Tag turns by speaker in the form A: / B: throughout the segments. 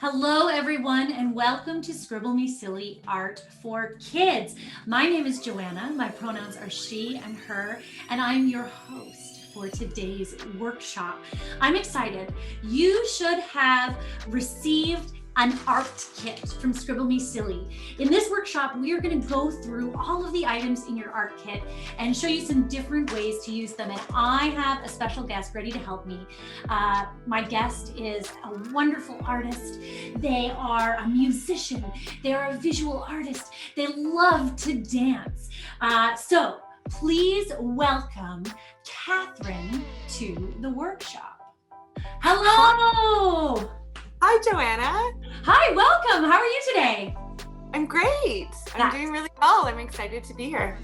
A: Hello, everyone, and welcome to Scribble Me Silly Art for Kids. My name is Joanna. My pronouns are she and her, and I'm your host for today's workshop. I'm excited. You should have received an art kit from Scribble Me Silly. In this workshop, we are going to go through all of the items in your art kit and show you some different ways to use them. And I have a special guest ready to help me. My guest is a wonderful artist. They are a musician. They are a visual artist. They love to dance. So please welcome Katherine to the workshop. Hello.
B: Hi, Joanna.
A: Hi, welcome. How are you today?
B: I'm great. I'm doing really well. I'm excited to be here.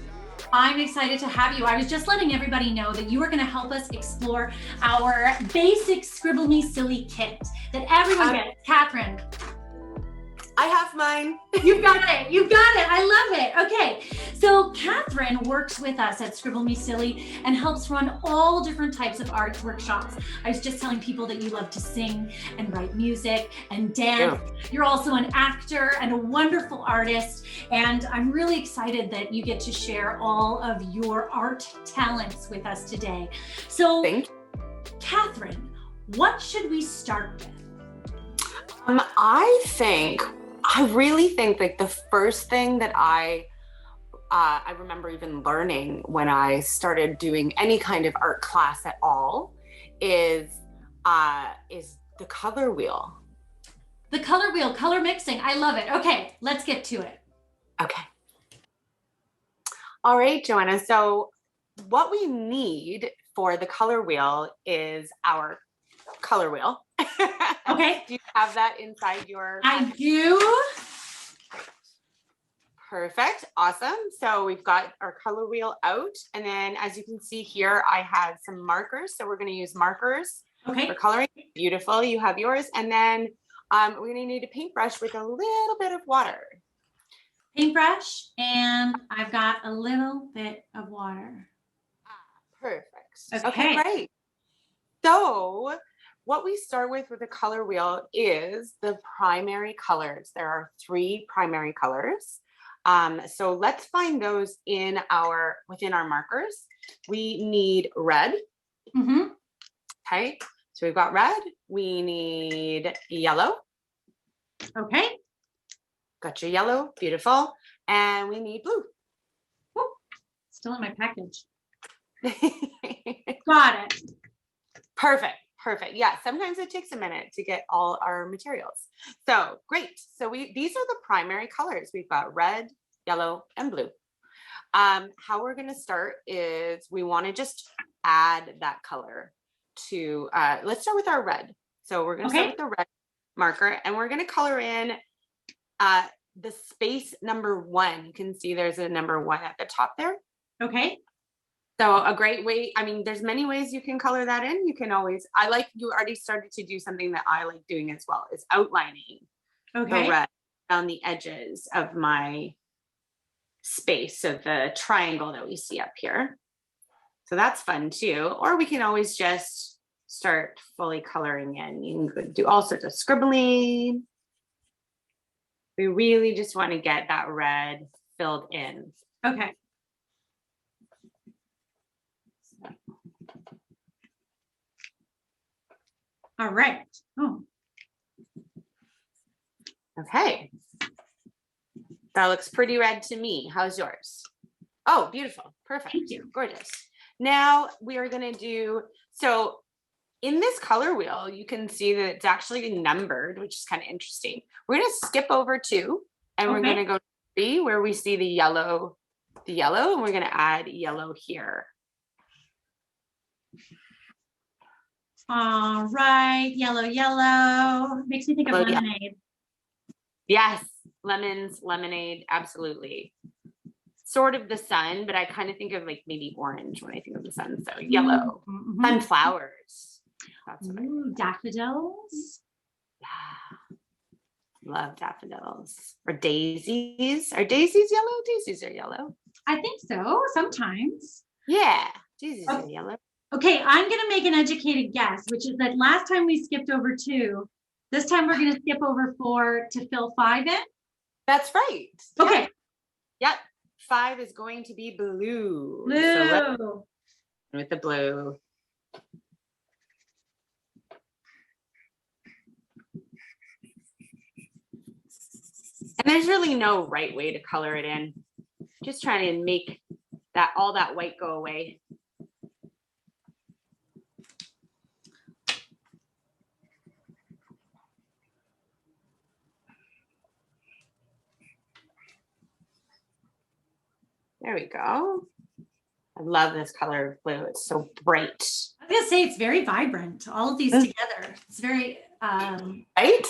A: I'm excited to have you. I was just letting everybody know that you are going to help us explore our basic Scribble Me Silly kit that everyone gets. Katherine.
B: I have mine.
A: You've got it. You've got it. I love it. Okay. So Katherine works with us at Scribble Me Silly and helps run all different types of art workshops. I was just telling people that you love to sing and write music and dance. Yeah. You're also an actor and a wonderful artist. And I'm really excited that you get to share all of your art talents with us today. So
B: thank you.
A: Katherine, what should we start with?
B: I really think like the first thing that I remember even learning when I started doing any kind of art class at all is the color wheel.
A: The color wheel, color mixing. I love it. Okay, let's get to it.
B: Okay. All right, Joanna. So what we need for the color wheel is our color wheel.
A: Okay.
B: Do you have that inside your
A: I do.
B: Perfect. Awesome. So we've got our color wheel out. And then as you can see here, I have some markers. So we're going to use markers for coloring. Beautiful. You have yours. And then we're going to need a paintbrush with a little bit of water.
A: Paintbrush. And I've got a little bit of water.
B: Perfect. Okay, great. So what we start with the color wheel is the primary colors. There are 3 primary colors. So let's find those within our markers. We need red.
A: Mm-hmm.
B: Okay, so we've got red. We need yellow.
A: Okay.
B: Got your yellow, beautiful. And we need blue.
A: Whoop. Still in my package. Got it.
B: Perfect. Yeah, sometimes it takes a minute to get all our materials. So great. So these are the primary colors. We've got red, yellow, and blue. How we're going to start is we want to just add that color to, let's start with our red. So we're going to start with the red marker and we're going to color in the space number 1. You can see there's a number 1 at the top there.
A: Okay.
B: So a great way, I mean, there's many ways you can color that in. You can always, you already started to do something that I like doing as well, is outlining the red on the edges of my space. So the triangle that we see up here. So that's fun too. Or we can always just start fully coloring in. You can do all sorts of scribbling. We really just want to get that red filled in.
A: Okay. All right. Oh.
B: Okay. That looks pretty red to me. How's yours? Oh, beautiful. Perfect.
A: Thank you.
B: Gorgeous. Now we are going to do, so in this color wheel, you can see that it's actually numbered, which is kind of interesting. We're going to skip over 2 and we're going to go to 3 where we see the yellow, and we're going to add yellow here.
A: All right, yellow. Makes me think of lemonade.
B: Yes, lemons, lemonade, absolutely. Sort of the sun, but I kind of think of like maybe orange when I think of the sun. So yellow, sunflowers. That's what I think.
A: Daffodils.
B: Yeah, love daffodils. Or daisies. Are daisies yellow? Daisies are yellow.
A: I think so, sometimes.
B: Yeah, daisies are yellow.
A: Okay, I'm going to make an educated guess, which is that last time we skipped over 2, This time we're going to skip over 4 to fill 5 in.
B: That's right.
A: Okay.
B: Yep. 5 is going to be blue.
A: Blue.
B: So with the blue. And there's really no right way to color it in. Just trying to make that all that white go away. There we go. I love this color of blue. It's so bright.
A: I was gonna say it's very vibrant. All of these together. It's very
B: right?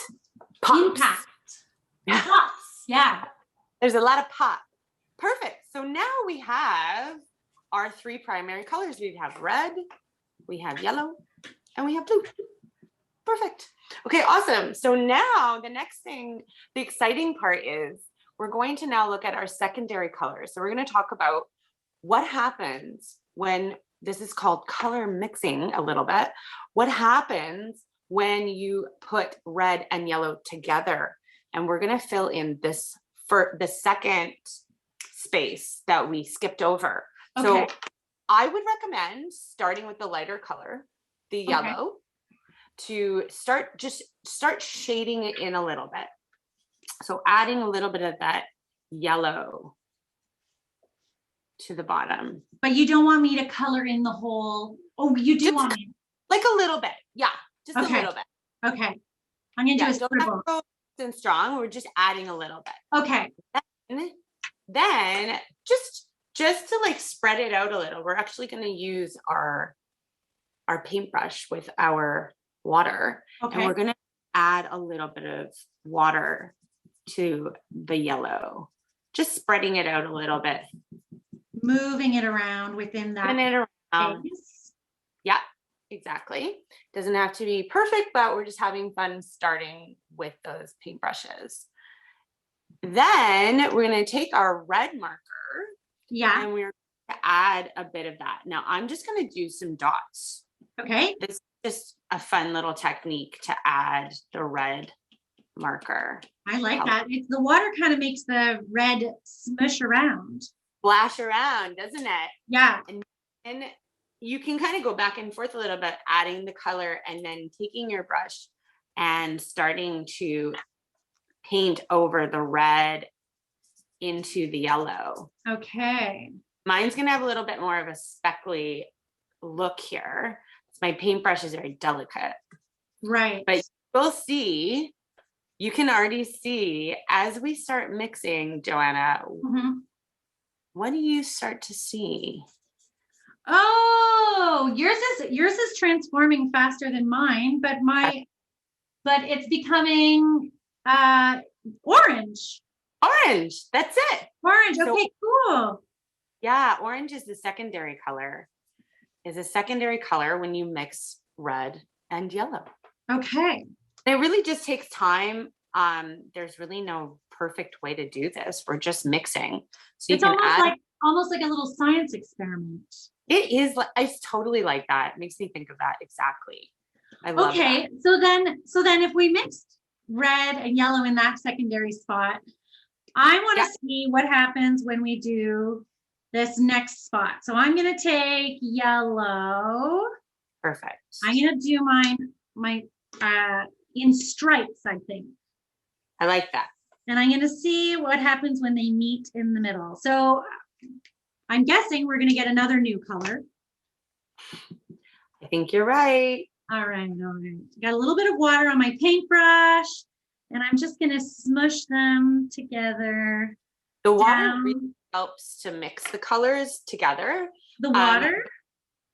B: Pops.
A: Impact. Pops. Yeah.
B: There's a lot of pop. Perfect. So now we have our 3 primary colors. We have red, we have yellow, and we have blue. Perfect. Okay, awesome. So now the next thing, the exciting part is we're going to now look at our secondary colors. So we're going to talk about what happens when, this is called color mixing a little bit. What happens when you put red and yellow together? And we're going to fill in this for the second space that we skipped over. Okay. So I would recommend starting with the lighter color, the yellow, to start shading it in a little bit. So adding a little bit of that yellow to the bottom.
A: But you don't want me to color in the whole, you do want me.
B: Like a little bit. Yeah, just a little bit.
A: Okay. I'm going to do a scribble.
B: Don't go strong. We're just adding a little bit.
A: Okay.
B: Then just to like spread it out a little, we're actually going to use our paintbrush with our water. Okay. And we're going to add a little bit of water to the yellow, just spreading it out a little bit.
A: Moving it around within that space.
B: Yeah, exactly. Doesn't have to be perfect, but we're just having fun starting with those paintbrushes. Then we're going to take our red marker.
A: Yeah.
B: And we're going to add a bit of that. Now I'm just going to do some dots.
A: Okay.
B: It's just a fun little technique to add the red marker.
A: I like that. The water kind of makes the red smush around.
B: Splash around, doesn't it?
A: Yeah.
B: And you can kind of go back and forth a little bit, adding the color and then taking your brush and starting to paint over the red into the yellow.
A: Okay.
B: Mine's going to have a little bit more of a speckly look here. My paintbrush is very delicate.
A: Right.
B: But you'll see, you can already see as we start mixing, Joanna, what do you start to see?
A: Oh, yours is transforming faster than mine, but it's becoming orange.
B: Orange, that's it.
A: Orange, okay, cool.
B: Yeah, orange is the secondary color. Is a secondary color when you mix red and yellow.
A: Okay.
B: It really just takes time. There's really no perfect way to do this. We're just mixing. So
A: it's almost like a little science experiment.
B: It is. I totally like that. It makes me think of that exactly. I love that.
A: So then if we mixed red and yellow in that secondary spot, I want to see what happens when we do this next spot. So I'm going to take yellow.
B: Perfect.
A: I'm going to do my in stripes, I think.
B: I like that.
A: And I'm going to see what happens when they meet in the middle. So I'm guessing we're going to get another new color.
B: I think you're right.
A: All right. Got a little bit of water on my paintbrush, and I'm just going to smush them together.
B: The water really helps to mix the colors together.
A: The water?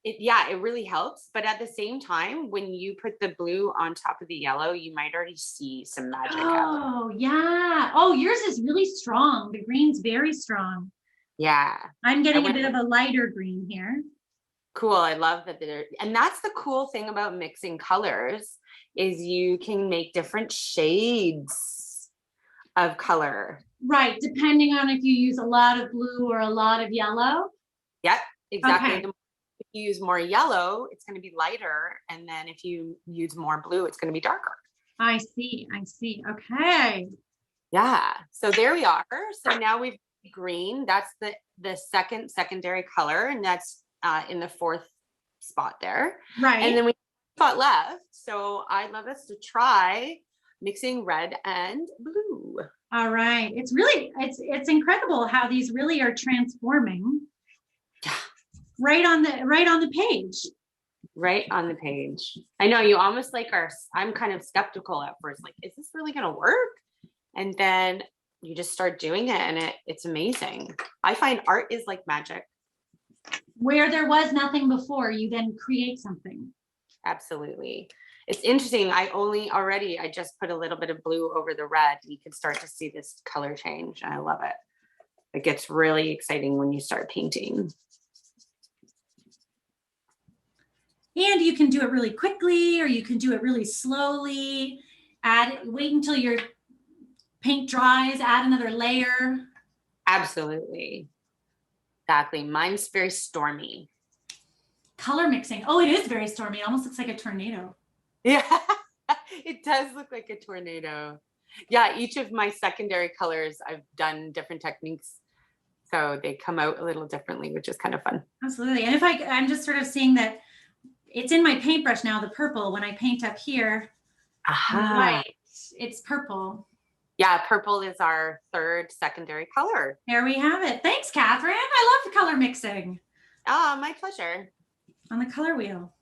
B: It really helps. But at the same time, when you put the blue on top of the yellow, you might already see some magic happen.
A: Oh, yeah. Oh, yours is really strong. The green's very strong.
B: Yeah.
A: I'm getting a bit of a lighter green here.
B: Cool. I love that. And that's the cool thing about mixing colors is you can make different shades of color.
A: Right. Depending on if you use a lot of blue or a lot of yellow.
B: Yep, exactly.
A: Okay.
B: If you use more yellow, it's going to be lighter. And then if you use more blue, it's going to be darker.
A: I see. Okay.
B: Yeah. So there we are. So now we've green. That's the second secondary color, and that's in the fourth spot there.
A: Right.
B: And then we have a spot left. So I'd love us to try mixing red and blue.
A: All right. It's incredible how these really are transforming.
B: Yeah.
A: Right on the page.
B: Right on the page. I know you almost like I'm kind of skeptical at first, like, is this really going to work? And then you just start doing it and it's amazing. I find art is like magic.
A: Where there was nothing before, you then create something.
B: Absolutely. It's interesting. I just put a little bit of blue over the red. You can start to see this color change, and I love it. It gets really exciting when you start painting.
A: And you can do it really quickly, or you can do it really slowly. Wait until your paint dries, add another layer.
B: Absolutely. Exactly. Mine's very stormy.
A: Color mixing. Oh, it is very stormy. It almost looks like a tornado.
B: Yeah, it does look like a tornado. Yeah, each of my secondary colors, I've done different techniques. So they come out a little differently, which is kind of fun.
A: Absolutely. And I'm just sort of seeing that it's in my paintbrush now, the purple. When I paint up here, white, it's purple.
B: Yeah, purple is our third secondary color.
A: There we have it. Thanks, Catherine. I love the color mixing.
B: Oh, my pleasure.
A: On the color wheel.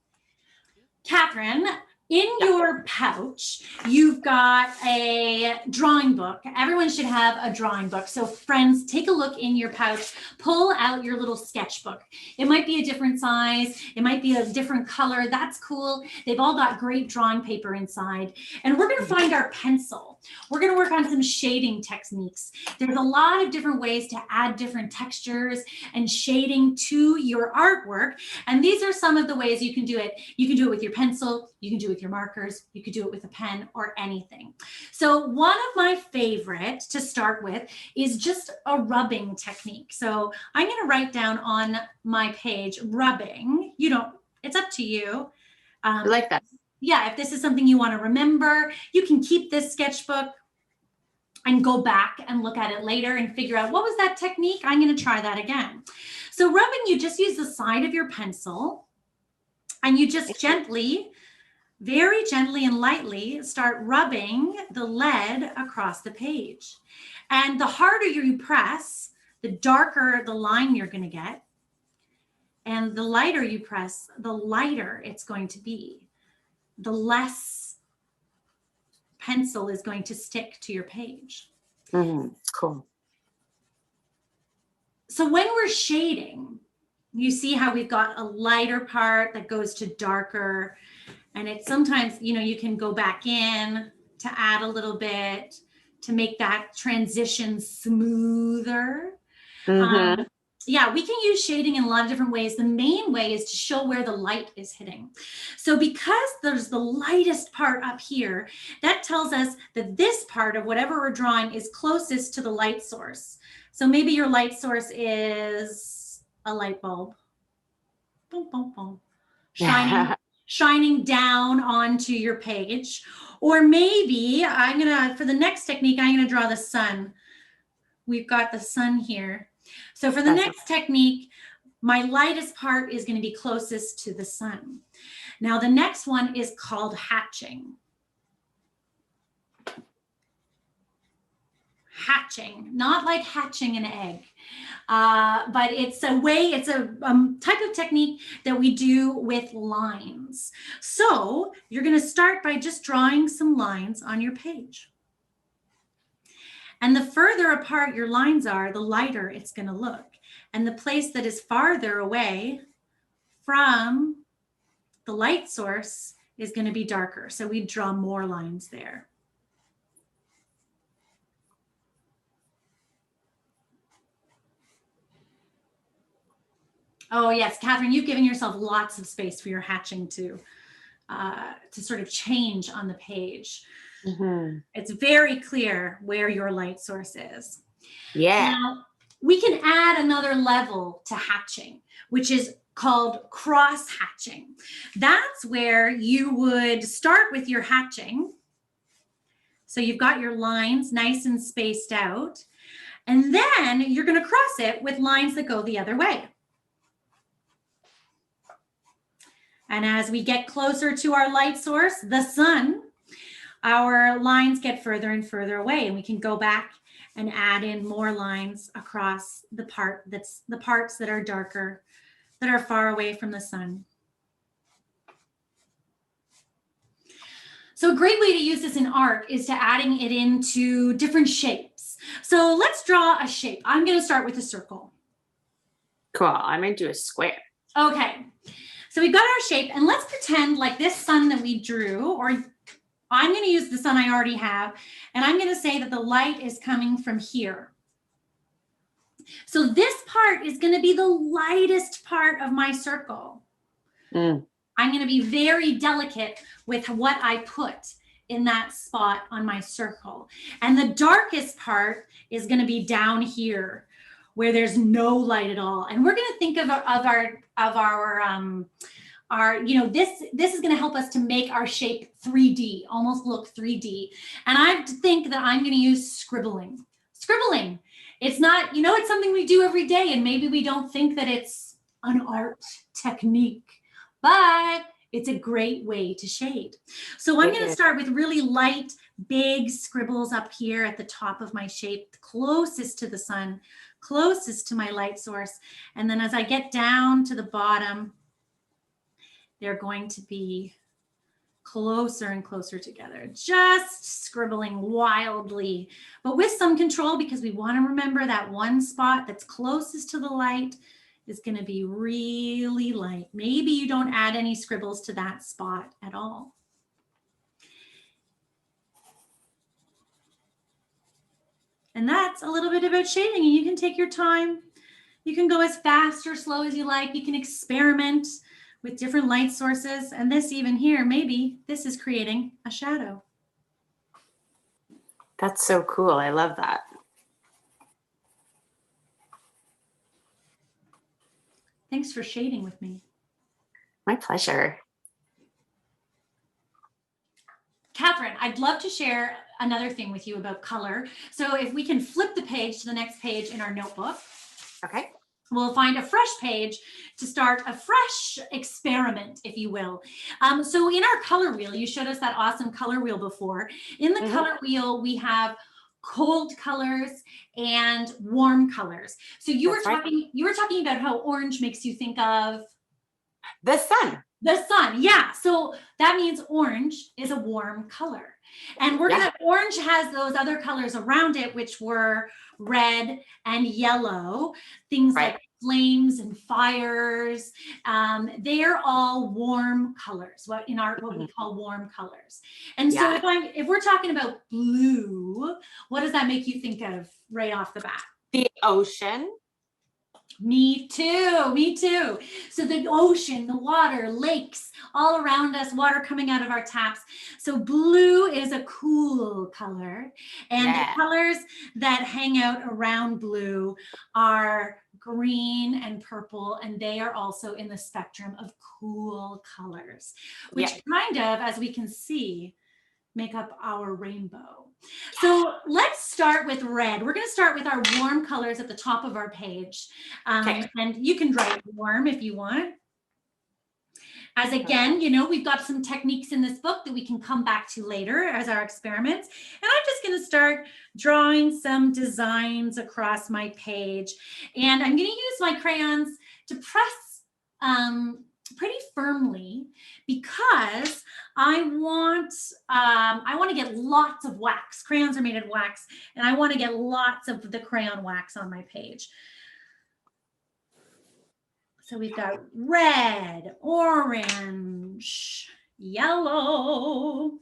A: Catherine, in your pouch, you've got a drawing book. Everyone should have a drawing book. So friends, take a look in your pouch, pull out your little sketchbook. It might be a different size. It might be a different color. That's cool. They've all got great drawing paper inside. And we're going to find our pencil. We're going to work on some shading techniques. There's a lot of different ways to add different textures and shading to your artwork. And these are some of the ways you can do it. You can do it with your pencil. You can do it with your markers. You could do it with a pen or anything. So one of my favorite to start with is just a rubbing technique. So I'm going to write down on my page, rubbing. It's up to you.
B: I like that.
A: Yeah, if this is something you want to remember, you can keep this sketchbook and go back and look at it later and figure out, what was that technique? I'm going to try that again. So rubbing, you just use the side of your pencil and you just gently, very gently and lightly start rubbing the lead across the page. And the harder you press, the darker the line you're going to get. And the lighter you press, the lighter it's going to be. The less pencil is going to stick to your page.
B: Cool.
A: So when we're shading, you see how we've got a lighter part that goes to darker. And it's sometimes, you can go back in to add a little bit to make that transition smoother. Yeah, we can use shading in a lot of different ways. The main way is to show where the light is hitting. So because there's the lightest part up here, that tells us that this part of whatever we're drawing is closest to the light source. So maybe your light source is a light bulb. Boom, boom, boom. Shining down onto your page. Or maybe for the next technique, I'm gonna draw the sun. We've got the sun here. So for the next technique, my lightest part is going to be closest to the sun. Now the next one is called hatching. Hatching, not like hatching an egg, but it's a type of technique that we do with lines. So you're going to start by just drawing some lines on your page. And the further apart your lines are, the lighter it's going to look. And the place that is farther away from the light source is going to be darker. So we draw more lines there. Oh yes, Catherine, you've given yourself lots of space for your hatching to sort of change on the page. It's very clear where your light source is.
B: Yeah.
A: Now, we can add another level to hatching, which is called cross hatching. That's where you would start with your hatching So you've got your lines nice and spaced out. And then you're going to cross it with lines that go the other way. And as we get closer to our light source, the sun, our lines get further and further away, and we can go back and add in more lines across the parts that are darker, that are far away from the sun. So a great way to use this in art is to adding it into different shapes. So let's draw a shape. I'm going to start with a circle.
B: Cool. I'm going to do a square.
A: Okay. So we've got our shape, and let's pretend like this sun that we drew, or I'm going to use the sun I already have, and I'm going to say that the light is coming from here. So this part is going to be the lightest part of my circle. I'm going to be very delicate with what I put in that spot on my circle. And the darkest part is going to be down here where there's no light at all. And we're going to think of our you know, this is going to help us to make our shape 3D, almost look 3D. And I think that I'm going to use scribbling. Scribbling. It's not, you know, it's something we do every day, and maybe we don't think that it's an art technique, but it's a great way to shade. So I'm going to start with really light, big scribbles up here at the top of my shape, closest to the sun, closest to my light source. And then as I get down to the bottom, they're going to be closer and closer together, just scribbling wildly, but with some control, because we want to remember that one spot that's closest to the light is going to be really light. Maybe you don't add any scribbles to that spot at all. And that's a little bit about shading, and you can take your time. You can go as fast or slow as you like. You can experiment with different light sources. And this even here, maybe this is creating a shadow.
B: That's so cool. I love that.
A: Thanks for shading with me.
B: My pleasure.
A: Katherine, I'd love to share another thing with you about color. So if we can flip the page to the next page in our notebook.
B: Okay.
A: We'll find a fresh page to start a fresh experiment, if you will. So in our color wheel, you showed us that awesome color wheel before. In the color wheel, we have cold colors and warm colors. So you were talking about how orange makes you think of
B: the sun.
A: The sun, yeah. So that means orange is a warm color. And we're gonna, orange has those other colors around it, which were red and yellow, things like flames and fires. They're all warm colors, what we call warm colors. And so if we're talking about blue, what does that make you think of right off the bat?
B: The ocean.
A: Me too, me too. So the ocean, the water, lakes, all around us, water coming out of our taps. So blue is a cool color. And the colors that hang out around blue are green and purple, and they are also in the spectrum of cool colors, which kind of, as we can see, make up our rainbow. So let's start with red. We're going to start with our warm colors at the top of our page. And you can write warm if you want. As again, you know, we've got some techniques in this book that we can come back to later as our experiments. And I'm just going to start drawing some designs across my page. And I'm going to use my crayons to press pretty firmly, because I want to get lots of wax. Crayons are made of wax, and I want to get lots of the crayon wax on my page. So we've got red, orange, yellow.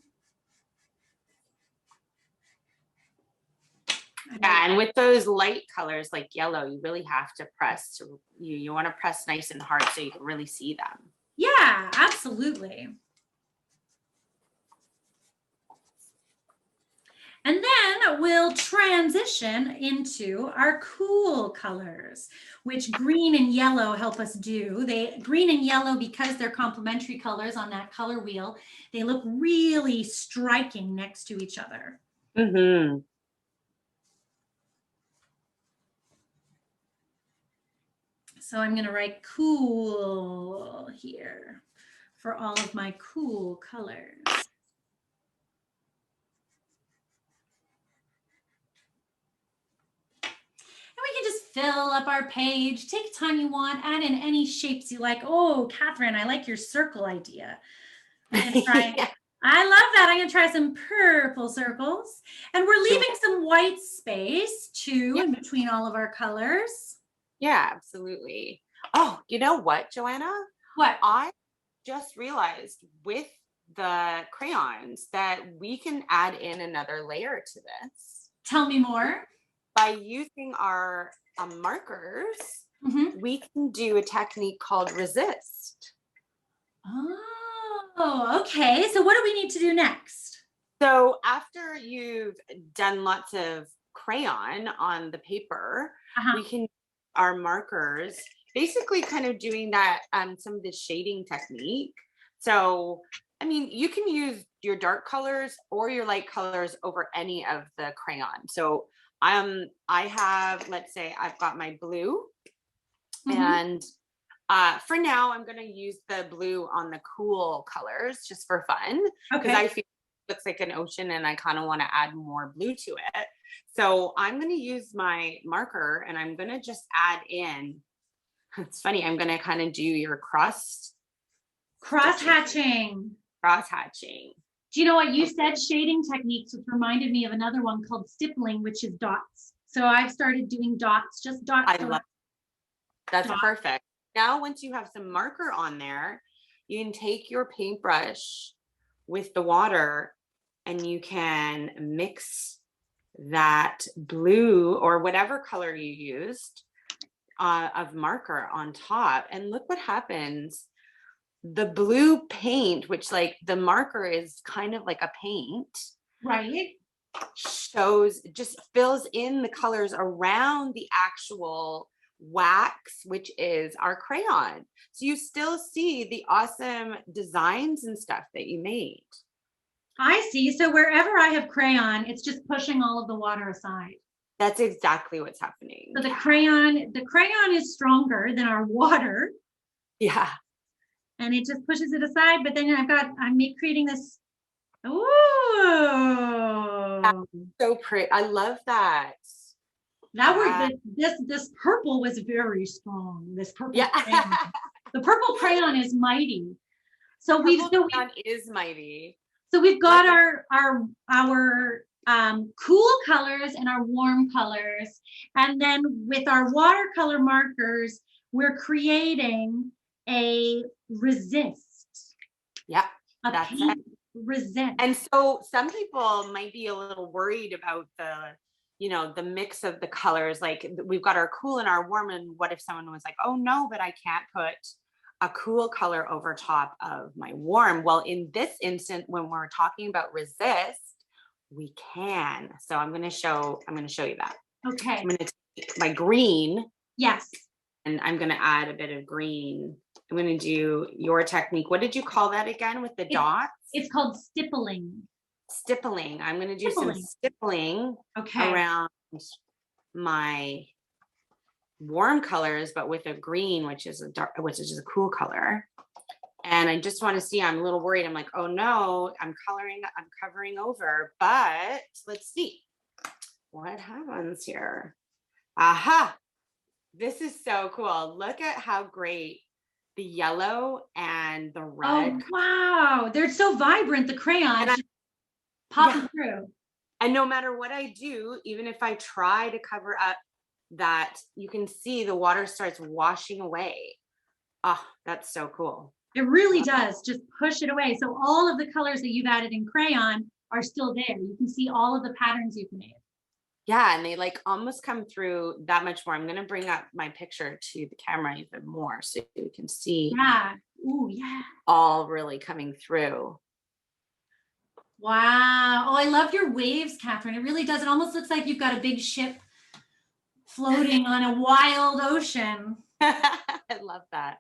B: Yeah, and with those light colors like yellow, you really have to press. You want to press nice and hard so you can really see them.
A: Yeah, absolutely. And then we'll transition into our cool colors, which green and yellow help us do. Green and yellow, because they're complementary colors on that color wheel, they look really striking next to each other.
B: Mm-hmm.
A: So I'm going to write cool here for all of my cool colors. We can just fill up our page, take the time you want, add in any shapes you like. Oh, Katherine, I like your circle idea. I'm gonna try, yeah. I love that. I'm gonna try some purple circles. And we're leaving some white space too, in between all of our colors.
B: Yeah, absolutely. Oh, you know what, Joanna?
A: What?
B: I just realized with the crayons that we can add in another layer to this.
A: Tell me more.
B: By using our markers, we can do a technique called resist.
A: Oh, okay. So what do we need to do next?
B: So after you've done lots of crayon on the paper, we can use our markers, basically kind of doing that, some of the shading technique. So, I mean, you can use your dark colors or your light colors over any of the crayon. So I have, let's say I've got my blue, and for now I'm going to use the blue on the cool colors just for fun, because I feel it looks like an ocean and I kind of want to add more blue to it. So I'm going to use my marker and I'm going to just add in, it's funny, I'm going to kind of do your cross
A: hatching. Do you know what you said? Shading techniques, which reminded me of another one called stippling, which is dots. So I've started doing dots, just dots.
B: I love that's perfect. Now, once you have some marker on there, you can take your paintbrush with the water and you can mix that blue or whatever color you used of marker on top. And look what happens. The blue paint, which like the marker is kind of like a paint,
A: right?
B: Just fills in the colors around the actual wax, which is our crayon. So you still see the awesome designs and stuff that you made.
A: I see. So wherever I have crayon, it's just pushing all of the water aside.
B: That's exactly what's happening.
A: So the crayon is stronger than our water.
B: Yeah.
A: And it just pushes it aside. But then I'm creating this. Ooh.
B: That's so pretty. I love that.
A: This purple was very strong. This purple crayon. The purple crayon is mighty. So
B: crayon is mighty.
A: So we've got our cool colors and our warm colors, and then with our watercolor markers, we're creating a resist.
B: Yeah, that's it.
A: Resist.
B: And so some people might be a little worried about the mix of the colors. Like we've got our cool and our warm, and what if someone was like, oh no, but I can't put a cool color over top of my warm? Well, in this instant, when we're talking about resist, we can. So I'm going to show you that.
A: Okay.
B: I'm going to take my green.
A: Yes.
B: And I'm going to add a bit of green. I'm going to do your technique. What did you call that again with the dots?
A: It's called stippling.
B: Stippling. I'm going to do some stippling around my warm colors, but with a green, which is a cool color. And I just want to see, I'm a little worried. I'm like, oh no, I'm covering over, but let's see what happens here. Aha. This is so cool. Look at how great the yellow and the red.
A: Oh, wow. They're so vibrant. The crayons popping through.
B: And no matter what I do, even if I try to cover up that, you can see the water starts washing away. Oh, that's so cool.
A: It really does just push it away. So all of the colors that you've added in crayon are still there. You can see all of the patterns you've made.
B: Yeah, and they like almost come through that much more. I'm going to bring up my picture to the camera even more so you can see.
A: Yeah. Ooh, yeah.
B: All really coming through.
A: Wow. Oh, I love your waves, Katherine. It really does. It almost looks like you've got a big ship floating on a wild ocean.
B: I love that.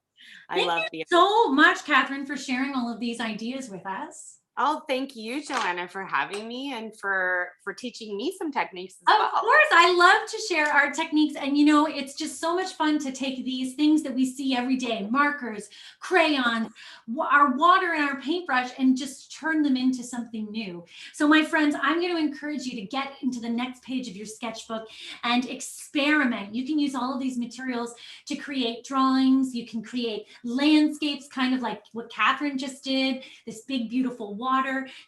A: Thank you so much, Katherine, for sharing all of these ideas with us.
B: Oh, thank you, Joanna, for having me and for teaching me some techniques as
A: Of
B: well.
A: course, I love to share art techniques. And you know, it's just so much fun to take these things that we see every day, markers, crayons, our water and our paintbrush, and just turn them into something new. So my friends, I'm going to encourage you to get into the next page of your sketchbook and experiment. You can use all of these materials to create drawings. You can create landscapes, kind of like what Katherine just did, this big, beautiful water.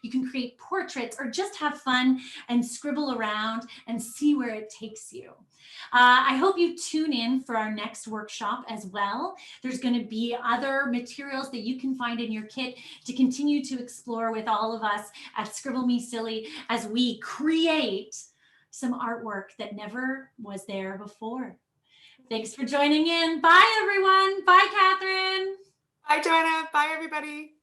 A: You can create portraits or just have fun and scribble around and see where it takes you. I hope you tune in for our next workshop as well. There's going to be other materials that you can find in your kit to continue to explore with all of us at Scribble Me Silly as we create some artwork that never was there before. Thanks for joining in. Bye, everyone. Bye, Katherine.
B: Bye, Joanna. Bye, everybody.